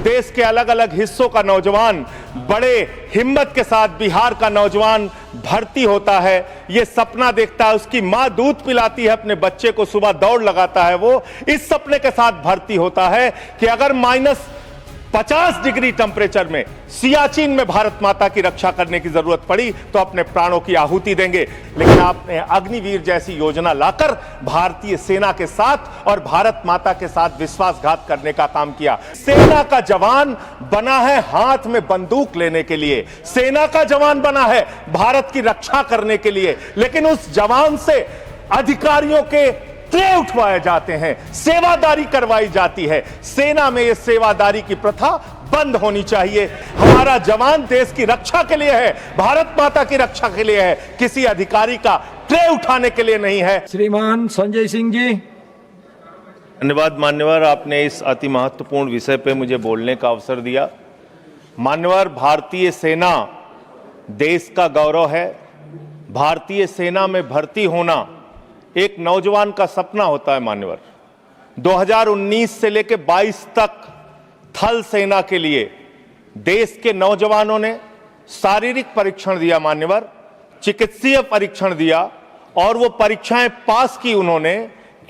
देश के अलग अलग हिस्सों का नौजवान बड़े हिम्मत के साथ बिहार का नौजवान भर्ती होता है, ये सपना देखता है, उसकी मां दूध पिलाती है अपने बच्चे को, सुबह दौड़ लगाता है, वो इस सपने के साथ भर्ती होता है कि अगर -50 डिग्री टेम्परेचर में सियाचिन में भारत माता की रक्षा करने की जरूरत पड़ी तो अपने प्राणों की आहुति देंगे। लेकिन आपने अग्निवीर जैसी योजना लाकर भारतीय सेना के साथ और भारत माता के साथ विश्वासघात करने का काम किया। सेना का जवान बना है हाथ में बंदूक लेने के लिए, सेना का जवान बना है भारत की रक्षा करने के लिए, लेकिन उस जवान से अधिकारियों के ट्रे उठवाए जाते हैं, सेवादारी करवाई जाती है। सेना में यह सेवादारी की प्रथा बंद होनी चाहिए। हमारा जवान देश की रक्षा के लिए है, भारत माता की रक्षा के लिए है, किसी अधिकारी का ट्रे उठाने के लिए नहीं है। श्रीमान संजय सिंह जी। धन्यवाद मान्यवर, आपने इस अति महत्वपूर्ण विषय पे मुझे बोलने का अवसर दिया। मान्यवर, भारतीय सेना देश का गौरव है। भारतीय सेना में भर्ती होना एक नौजवान का सपना होता है मान्यवर। 2019 से लेकर 22 तक थल सेना के लिए देश के नौजवानों ने शारीरिक परीक्षण दिया मान्यवर, चिकित्सीय परीक्षण दिया और वो परीक्षाएं पास की उन्होंने।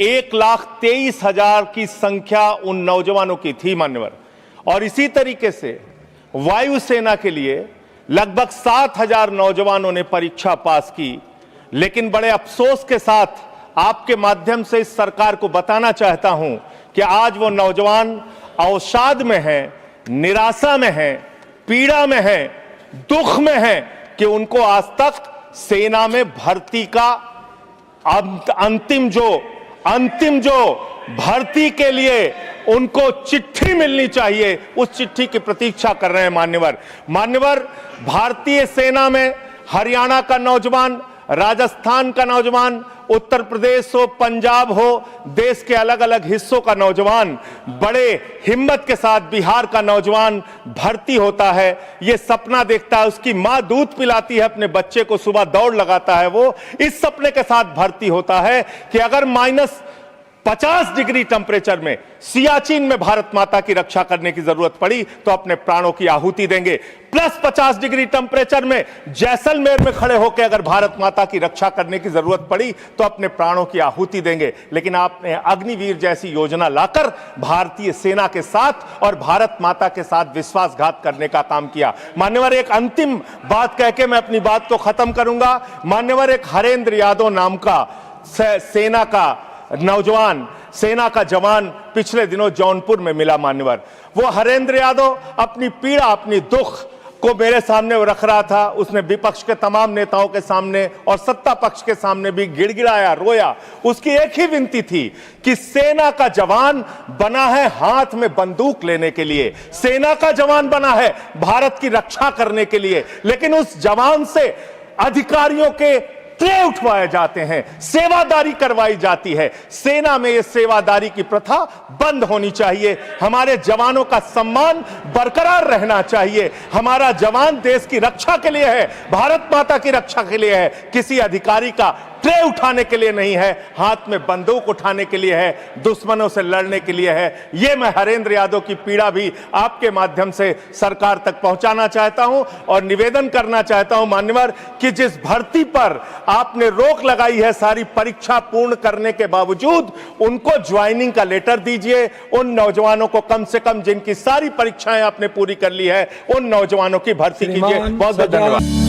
1,23,000 की संख्या उन नौजवानों की थी मान्यवर। और इसी तरीके से वायुसेना के लिए लगभग 7,000 नौजवानों ने परीक्षा पास की। लेकिन बड़े अफसोस के साथ आपके माध्यम से इस सरकार को बताना चाहता हूं कि आज वो नौजवान अवसाद में हैं, निराशा में हैं, पीड़ा में हैं, दुख में हैं कि उनको आज तक सेना में भर्ती का अंतिम जो भर्ती के लिए उनको चिट्ठी मिलनी चाहिए, उस चिट्ठी की प्रतीक्षा कर रहे हैं मान्यवर। भारतीय सेना में हरियाणा का नौजवान, राजस्थान का नौजवान, उत्तर प्रदेश हो, पंजाब हो, देश के अलग अलग हिस्सों का नौजवान बड़े हिम्मत के साथ बिहार का नौजवान भर्ती होता है, ये सपना देखता है, उसकी मां दूध पिलाती है अपने बच्चे को, सुबह दौड़ लगाता है, वो इस सपने के साथ भर्ती होता है कि अगर -50 डिग्री टेम्परेचर में सियाचिन में भारत माता की रक्षा करने की जरूरत पड़ी तो अपने प्राणों की आहुति देंगे। +50 डिग्री टेम्परेचर में जैसलमेर में खड़े होकर अगर भारत माता की रक्षा करने की जरूरत पड़ी तो अपने प्राणों की आहुति देंगे। लेकिन आपने अग्निवीर जैसी योजना लाकर भारतीय सेना के साथ और भारत माता के साथ विश्वासघात करने का काम किया। मान्यवर, एक अंतिम बात कह के मैं अपनी बात को खत्म करूंगा। मान्यवर, एक हरेंद्र यादव नाम का सेना का नौजवान, सेना का जवान पिछले दिनों जौनपुर में मिला मान्यवर। वो हरेंद्र यादव अपनी पीड़ा, अपनी दुख को मेरे सामने रख रहा था। उसने विपक्ष के तमाम नेताओं के सामने और सत्ता पक्ष के सामने भी गिड़गिड़ाया, रोया। उसकी एक ही विनती थी कि सेना का जवान बना है हाथ में बंदूक लेने के लिए, सेना का जवान बना है भारत की रक्षा करने के लिए, लेकिन उस जवान से अधिकारियों के ट्रे उठवाए जाते हैं, सेवादारी करवाई जाती है। सेना में यह सेवादारी की प्रथा बंद होनी चाहिए। हमारे जवानों का सम्मान बरकरार रहना चाहिए। हमारा जवान देश की रक्षा के लिए है, भारत माता की रक्षा के लिए है, किसी अधिकारी का ट्रे उठाने के लिए नहीं है, हाथ में बंदूक उठाने के लिए है, दुश्मनों से लड़ने के लिए है। यह मैं हरेंद्र यादव की पीड़ा भी आपके माध्यम से सरकार तक पहुंचाना चाहता हूं और निवेदन करना चाहता हूं मान्यवर कि जिस भर्ती पर आपने रोक लगाई है सारी परीक्षा पूर्ण करने के बावजूद, उनको ज्वाइनिंग का लेटर दीजिए। उन नौजवानों को कम से कम जिनकी सारी परीक्षाएं आपने पूरी कर ली है, उन नौजवानों की भर्ती कीजिए। बहुत बहुत धन्यवाद।